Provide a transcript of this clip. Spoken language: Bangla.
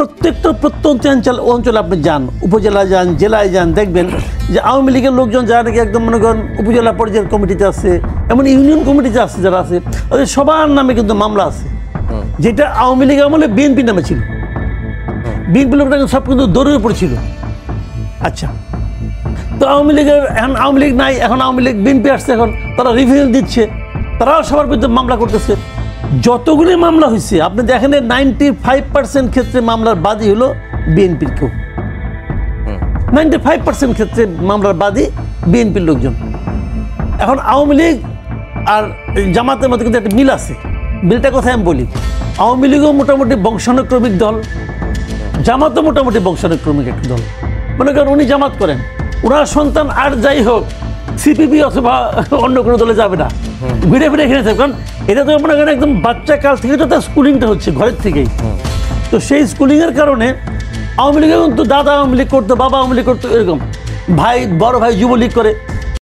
প্রত্যেকটা প্রত্যন্ত অঞ্চলে আপনি যান, উপজেলায় যান, জেলায় যান, দেখবেন যে আওয়ামী লীগের লোকজন যারা নাকি একদম মনে করেন উপজেলা পর্যায়ের কমিটিতে আছে, এমন ইউনিয়ন কমিটিতে আছে যারা আছে, ওদের সবার নামে কিন্তু মামলা আছে, যেটা আওয়ামী লীগ আমলে বিএনপি নামে ছিল। বিএনপি লোকটা সব কিন্তু দৌড়ের উপরে ছিল। আচ্ছা, তো আওয়ামী লীগের এখন আওয়ামী লীগ নাই, এখন আওয়ামী লীগ বিএনপি আসছে, এখন তারা রিভিউ দিচ্ছে, তারাও সবার বিরুদ্ধে মামলা করতেছে। যতগুলি মামলা হয়েছে আপনি দেখেন 95% ক্ষেত্রে মামলার বাদী হলো বিএনপির কেউ। 95% ক্ষেত্রে মামলার বাদী বিএনপির লোকজন। এখন আওয়ামী লীগ আর জামাতের মধ্যে কিন্তু একটা মিল আছে। মিলটা কোথায় আমি বলি, আওয়ামী লীগও মোটামুটি বংশানুক্রমিক দল, জামাতও মোটামুটি বংশানুক্রমিক একটা দল। মনে করেন উনি জামাত করেন, ওনার সন্তান আর যাই হোক সিপিবি অথবা অন্য কোনো দলে যাবে না, ঘুরে ফিরে এখানে থাকবে। কারণ এটা তো মনে করেন একদম বাচ্চা কাল থেকে তো তার স্কুলিংটা হচ্ছে ঘরের থেকেই। তো সেই স্কুলিংয়ের কারণে আওয়ামী লীগের কিন্তু দাদা আওয়ামী লীগ করতো, বাবা আওয়ামী লীগ করতো, এরকম ভাই বড় ভাই যুবলীগ করে,